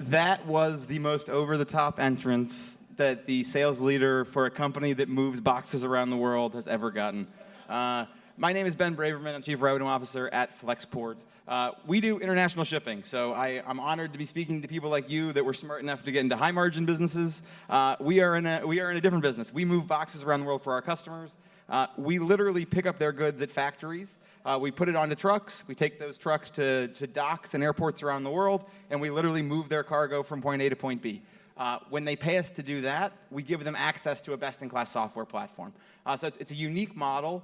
That was the most over-the-top entrance that the sales leader for a company that moves boxes around the world has ever gotten. My name is Ben Braverman. I'm Chief Revenue Officer at Flexport. We do international shipping, so I'm honored to be speaking to people like you that were smart enough to get into high-margin businesses. We are in a different business. We move boxes around the world for our customers. We literally pick up their goods at factories. We put it onto trucks. We take those trucks to docks and airports around the world, and we literally move their cargo from point A to point B. When they pay us to do that, we give them access to a best-in-class software platform. So it's a unique model.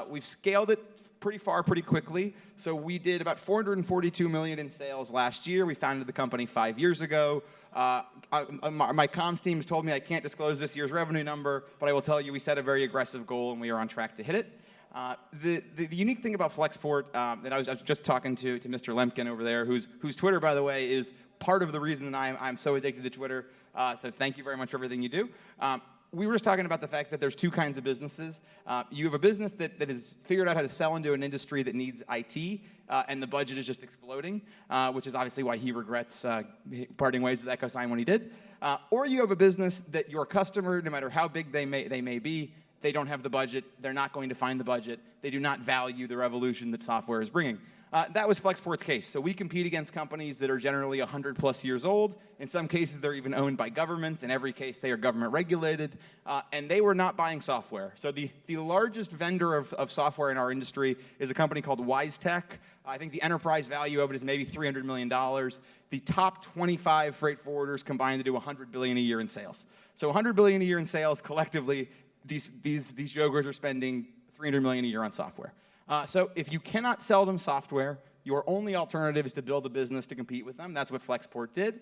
We've scaled it pretty far, pretty quickly. So we did about $442 million in sales last year. We founded the company 5 years ago. My comms team has told me I can't disclose this year's revenue number, but I will tell you we set a very aggressive goal, and we are on track to hit it. The unique thing about Flexport that I was just talking to Mr. Lemkin over there, whose Twitter, by the way, is part of the reason that I'm so addicted to Twitter. So thank you very much for everything you do. We were just talking about the fact that there's two kinds of businesses. You have a business that has figured out how to sell into an industry that needs IT, and the budget is just exploding, which is obviously why he regrets parting ways with EchoSign when he did. Or you have a business that your customer, no matter how big they may be, they don't have the budget, they're not going to find the budget, they do not value the revolution that software is bringing. That was Flexport's case. So we compete against companies that are generally 100+ years old. In some cases, they're even owned by governments. In every case, they are government regulated. And they were not buying software. So the largest vendor of software in our industry is a company called WiseTech. I think the enterprise value of it is maybe $300 million. The top 25 freight forwarders combined to do $100 billion a year in sales. So $100 billion a year in sales collectively, these yogurts are spending $300 million a year on software. So if you cannot sell them software, your only alternative is to build a business to compete with them. That's what Flexport did.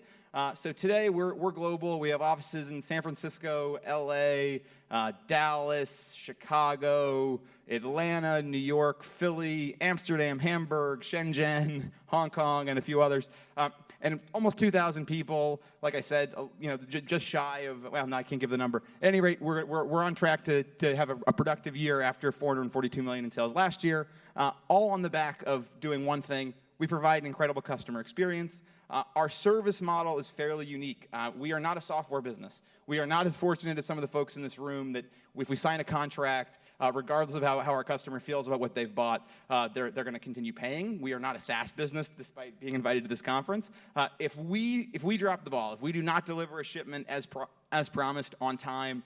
So today we're global. We have offices in San Francisco, LA, Dallas, Chicago, Atlanta, New York, Philly, Amsterdam, Hamburg, Shenzhen, Hong Kong, and a few others. And almost 2,000 people, like I said, just shy of, well, no, I can't give the number. At any rate, we're on track to have a productive year after $442 million in sales last year, all on the back of doing one thing. We provide an incredible customer experience. Our service model is fairly unique. We are not a software business. We are not as fortunate as some of the folks in this room that if we sign a contract, regardless of how our customer feels about what they've bought, they're going to continue paying. We are not a SaaS business, despite being invited to this conference. If we drop the ball, if we do not deliver a shipment as promised on time,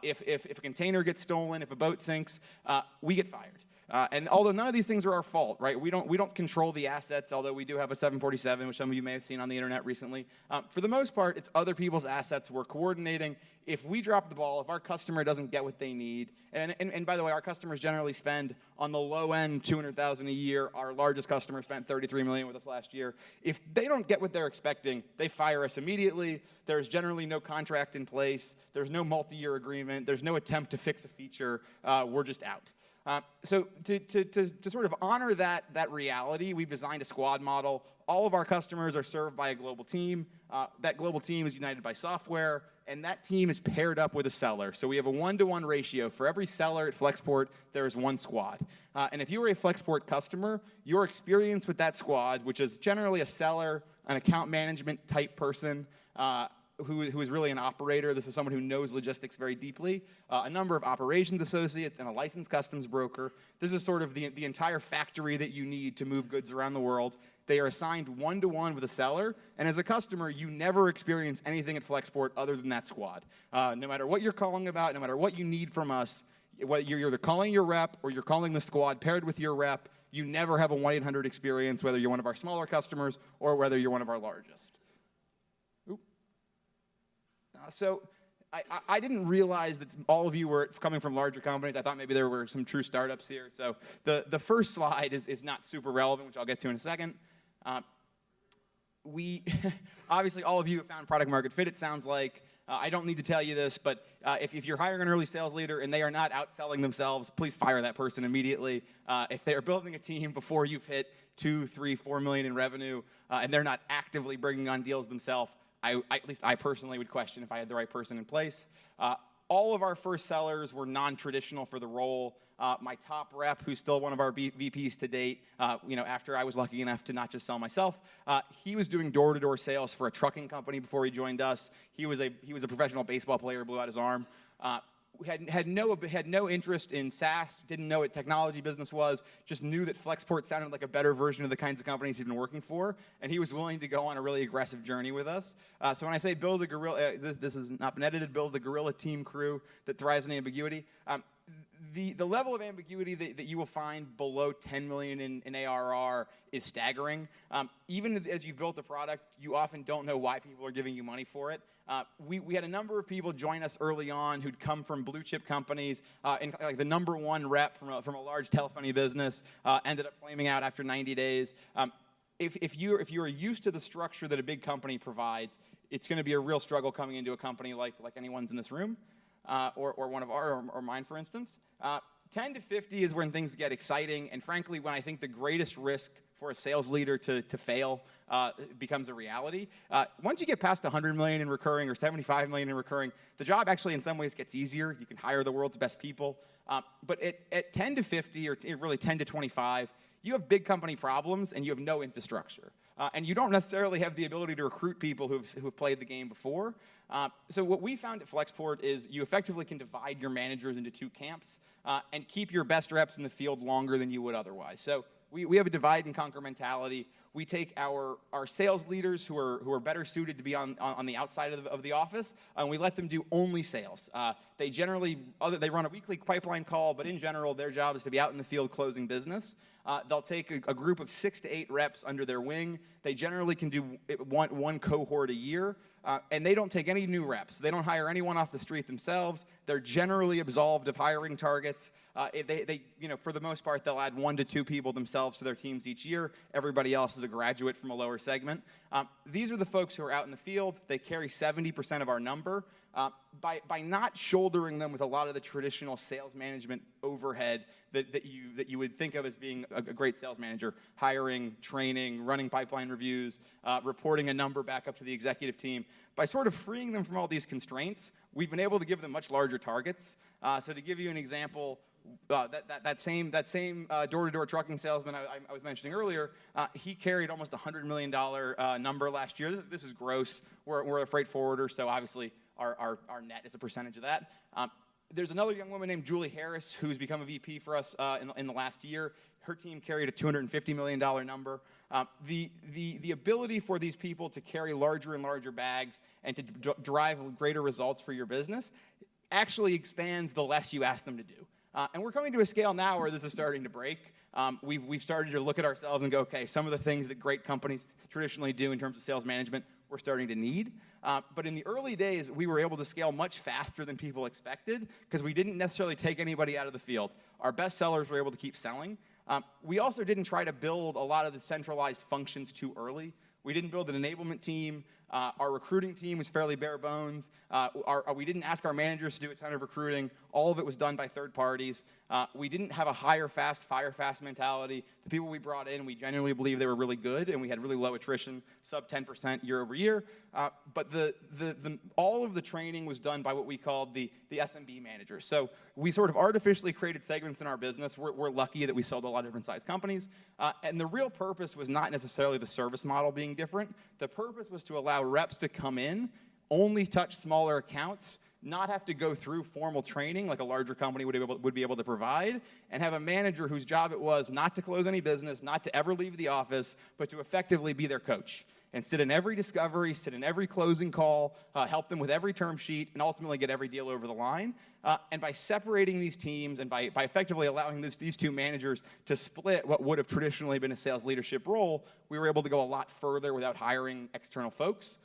if a container gets stolen, if a boat sinks, we get fired. And although none of these things are our fault, right? We don't control the assets, although we do have a 747, which some of you may have seen on the internet recently. For the most part, it's other people's assets we're coordinating. If we drop the ball, if our customer doesn't get what they need, and by the way, our customers generally spend on the low end $200,000 a year. Our largest customer spent $33 million with us last year. If they don't get what they're expecting, they fire us immediately. There's generally no contract in place. There's no multi-year agreement. There's no attempt to fix a feature. We're just out. So to sort of honor that reality, we've designed a squad model. All of our customers are served by a global team. That global team is united by software, and that team is paired up with a seller. So we have a 1-to-1 ratio. For every seller at Flexport, there is one squad. And if you are a Flexport customer, your experience with that squad, which is generally a seller, an account management type person, who is really an operator. This is someone who knows logistics very deeply. A number of operations associates and a licensed customs broker. This is sort of the entire factory that you need to move goods around the world. They are assigned 1-to-1 with a seller, and as a customer, you never experience anything at Flexport other than that squad. No matter what you're calling about, no matter what you need from us, whether you're either calling your rep or you're calling the squad paired with your rep, you never have a 1-800 experience, whether you're one of our smaller customers or whether you're one of our largest. So I didn't realize that all of you were coming from larger companies. I thought maybe there were some true startups here. So the first slide is not super relevant, which I'll get to in a second. Obviously, all of you have found product market fit, it sounds like. I don't need to tell you this, but if you're hiring an early sales leader and they are not outselling themselves, please fire that person immediately. If they are building a team before you've hit 2, 3, 4 million in revenue, and they're not actively bringing on deals themselves, at least I personally would question if I had the right person in place. all of our first sellers were non-traditional for the role. My top rep, who's still one of our VPs to date, after I was lucky enough to not just sell myself, he was doing door-to-door sales for a trucking company before he joined us. He was a professional baseball player, blew out his arm. Had no interest in SaaS, didn't know what technology business was, just knew that Flexport sounded like a better version of the kinds of companies he'd been working for, and he was willing to go on a really aggressive journey with us. So when I say build a guerrilla, this has not been edited, build the guerrilla team crew that thrives in ambiguity. The level of ambiguity that you will find below 10 million in ARR is staggering. Even as you've built a product, you often don't know why people are giving you money for it. We had a number of people join us early on who'd come from blue chip companies, and like the number one rep from a large telephony business ended up flaming out after 90 days. If you're used to the structure that a big company provides, it's going to be a real struggle coming into a company like anyone's in this room. Or one of our, or mine, for instance. 10 to 50 is when things get exciting, and frankly, when I think the greatest risk for a sales leader to fail becomes a reality. Once you get past 100 million in recurring or 75 million in recurring, the job actually in some ways gets easier. You can hire the world's best people. But at 10 to 50, or really 10 to 25, you have big company problems and you have no infrastructure. And you don't necessarily have the ability to recruit people who've played the game before. So what we found at Flexport is you effectively can divide your managers into two camps and keep your best reps in the field longer than you would otherwise. So we have a divide and conquer mentality. We take our sales leaders who are better suited to be on the outside of the office, and we let them do only sales. They run a weekly pipeline call, but in general, their job is to be out in the field closing business. They'll take a group of 6 to 8 reps under their wing. They generally can do one cohort a year, and they don't take any new reps. They don't hire anyone off the street themselves. They're generally absolved of hiring targets. For the most part, they'll add 1 to 2 people themselves to their teams each year. Everybody else is a graduate from a lower segment. These are the folks who are out in the field. They carry 70% of our number. By not shouldering them with a lot of the traditional sales management overhead that you would think of as being a great sales manager, hiring, training, running pipeline reviews, reporting a number back up to the executive team, by sort of freeing them from all these constraints, we've been able to give them much larger targets. So to give you an example, that same door-to-door trucking salesman I was mentioning earlier, he carried almost $100 million number last year. This is gross. We're a freight forwarder, so obviously our net is a percentage of that. There's another young woman named Julie Harris who's become a VP for us in the last year. Her team carried a $250 million number. The ability for these people to carry larger and larger bags and to drive greater results for your business actually expands the less you ask them to do. And we're coming to a scale now where this is starting to break. We've started to look at ourselves and go, okay, some of the things that great companies traditionally do in terms of sales management, we're starting to need. But in the early days, we were able to scale much faster than people expected because we didn't necessarily take anybody out of the field. Our best sellers were able to keep selling. We also didn't try to build a lot of the centralized functions too early. We didn't build an enablement team. Our recruiting team was fairly bare bones. We didn't ask our managers to do a ton of recruiting. All of it was done by third parties. We didn't have a hire fast, fire fast mentality. The people we brought in, we genuinely believed they were really good, and we had really low attrition, sub 10% year over year. But all of the training was done by what we called the SMB managers. So we sort of artificially created segments in our business. We're lucky that we sold a lot of different size companies. And the real purpose was not necessarily the service model being different. The purpose was to allow reps to come in, only touch smaller accounts, not have to go through formal training like a larger company would be able to provide, and have a manager whose job it was not to close any business, not to ever leave the office, but to effectively be their coach and sit in every discovery, sit in every closing call, help them with every term sheet, and ultimately get every deal over the line. And by separating these teams and by effectively allowing these two managers to split what would have traditionally been a sales leadership role, we were able to go a lot further without hiring external folks.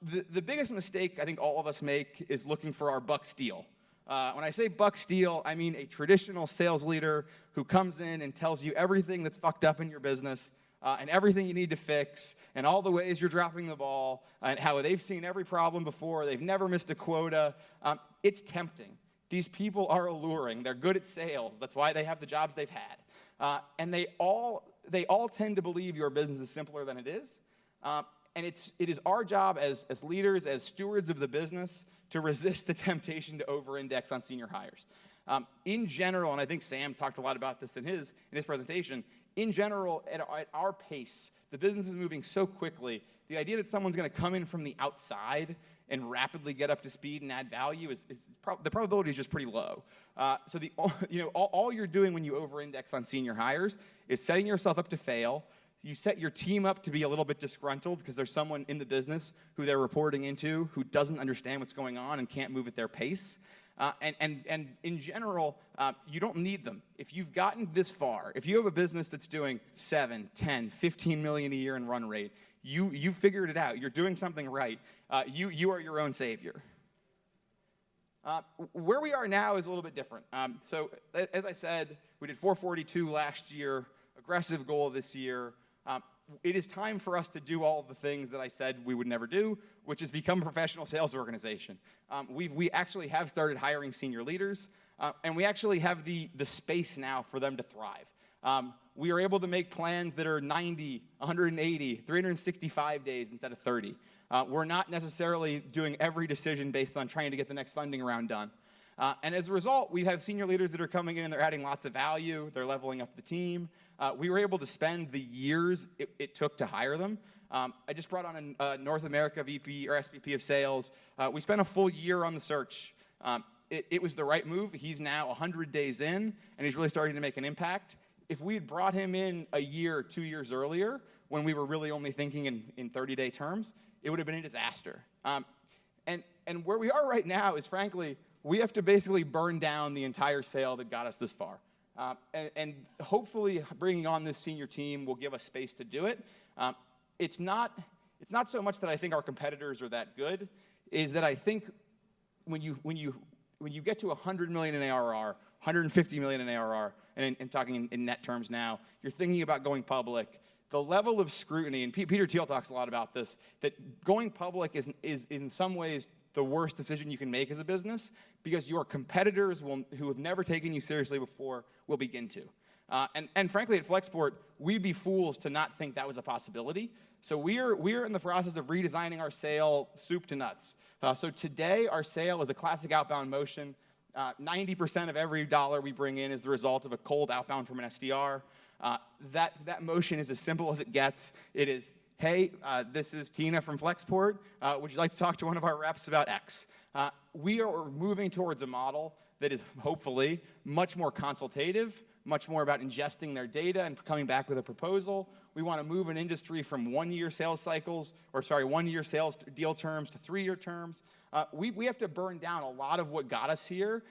The biggest mistake I think all of us make is looking for our buck steal. When I say buck steal, I mean a traditional sales leader who comes in and tells you everything that's fucked up in your business, and everything you need to fix, and all the ways you're dropping the ball, and how they've seen every problem before, they've never missed a quota. It's tempting. These people are alluring. They're good at sales. That's why they have the jobs they've had. And they all tend to believe your business is simpler than it is. And it is our job as leaders, as stewards of the business, to resist the temptation to over-index on senior hires. In general, and I think Sam talked a lot about this in his presentation, in general, at our pace, the business is moving so quickly, the idea that someone's going to come in from the outside and rapidly get up to speed and add value the probability is just pretty low. So all you're doing when you over-index on senior hires is setting yourself up to fail. You set your team up to be a little bit disgruntled because there's someone in the business who they're reporting into who doesn't understand what's going on and can't move at their pace. And in general, you don't need them. If you've gotten this far, if you have a business that's doing 7, 10, 15 million a year in run rate, you figured it out. You're doing something right. You are your own savior. Where we are now is a little bit different. So as I said, we did 442 last year, aggressive goal this year. It is time for us to do all of the things that I said we would never do, which is become a professional sales organization. We actually have started hiring senior leaders, and we actually have the space now for them to thrive. We are able to make plans that are 90, 180, 365 days instead of 30. We're not necessarily doing every decision based on trying to get the next funding round done. And as a result, we have senior leaders that are coming in and they're adding lots of value. They're leveling up the team. We were able to spend the years it took to hire them. I just brought on a North America VP or SVP of sales. We spent a full year on the search. It was the right move. He's now 100 days in, and he's really starting to make an impact. If we had brought him in a year, 2 years earlier, when we were really only thinking in 30-day terms, it would have been a disaster. And where we are right now is, frankly, we have to basically burn down the entire sale that got us this far. And hopefully bringing on this senior team will give us space to do it. It's not so much that I think our competitors are that good, is that I think when you get to 100 million in ARR, 150 million in ARR, and I'm talking in net terms now, you're thinking about going public. The level of scrutiny, and Peter Thiel talks a lot about this, that going public is in some ways the worst decision you can make as a business, because your competitors who have never taken you seriously before will begin to. And frankly, at Flexport, we'd be fools to not think that was a possibility. So we're in the process of redesigning our sale soup to nuts. So today, our sale is a classic outbound motion. 90% of every dollar we bring in is the result of a cold outbound from an SDR. That motion is as simple as it gets. It is, hey, this is Tina from Flexport. Would you like to talk to one of our reps about X? We are moving towards a model that is hopefully much more consultative, much more about ingesting their data and coming back with a proposal. We want to move an industry from 1-year sales cycles, 1-year sales deal terms to 3-year terms. We have to burn down a lot of what got us here,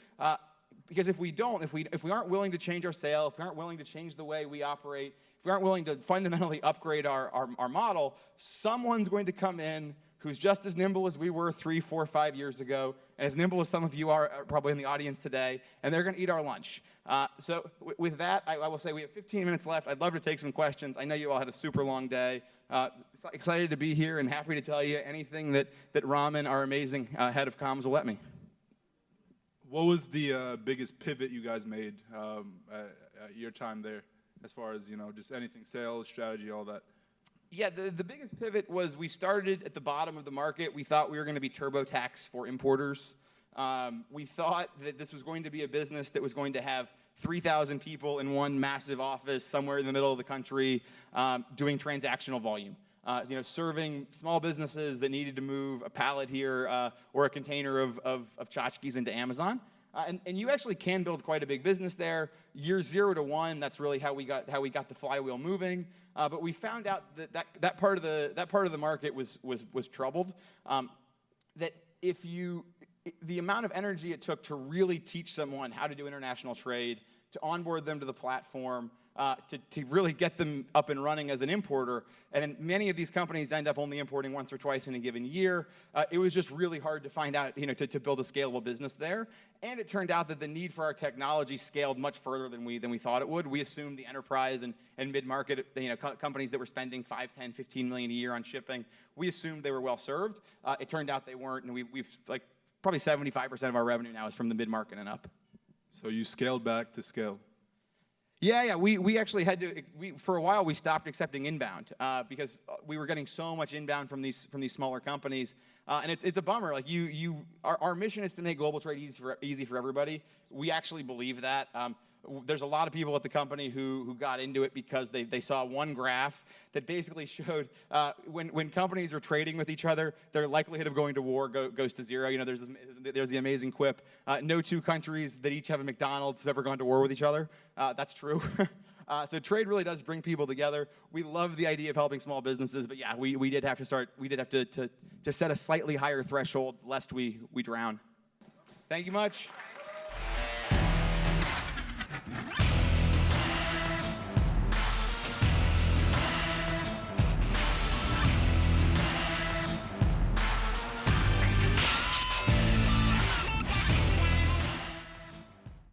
because if we aren't willing to change our sale, if we aren't willing to change the way we operate, if we aren't willing to fundamentally upgrade our model, someone's going to come in who's just as nimble as we were 3, 4, 5 years ago, and as nimble as some of you are probably in the audience today, and they're going to eat our lunch. So with that, I will say we have 15 minutes left. I'd love to take some questions. I know you all had a super long day. Excited to be here and happy to tell you anything that Raman, our amazing head of comms, will let me. What was the biggest pivot you guys made at your time there, as far as, just anything, sales, strategy, all that? Yeah, the biggest pivot was we started at the bottom of the market. We thought we were going to be TurboTax for importers. We thought that this was going to be a business that was going to have 3,000 people in one massive office somewhere in the middle of the country doing transactional volume. Serving small businesses that needed to move a pallet here or a container of tchotchkes into Amazon. And you actually can build quite a big business there. Year 0 to 1, that's really how we got the flywheel moving. But we found out that part of the market was troubled. That the amount of energy it took to really teach someone how to do international trade, to onboard them to the platform, to really get them up and running as an importer, and many of these companies end up only importing once or twice in a given year. It was just really hard to find out, to build a scalable business there. And it turned out that the need for our technology scaled much further than we thought it would. We assumed the enterprise and mid-market, companies that were spending 5, 10, 15 million a year on shipping, we assumed they were well served. It turned out they weren't, and we've probably 75% of our revenue now is from the mid-market and up. So you scaled back to scale. Yeah. We actually had to. For a while we stopped accepting inbound because we were getting so much inbound from these smaller companies, and it's a bummer. Like our mission is to make global trade easy for everybody. We actually believe that. There's a lot of people at the company who got into it because they saw one graph that basically showed when companies are trading with each other, their likelihood of going to war goes to zero. You know, there's the amazing quip: no two countries that each have a McDonald's have ever gone to war with each other. That's true. So trade really does bring people together. We love the idea of helping small businesses, but yeah, we did have to start. We did have to set a slightly higher threshold lest we drown. Thank you much.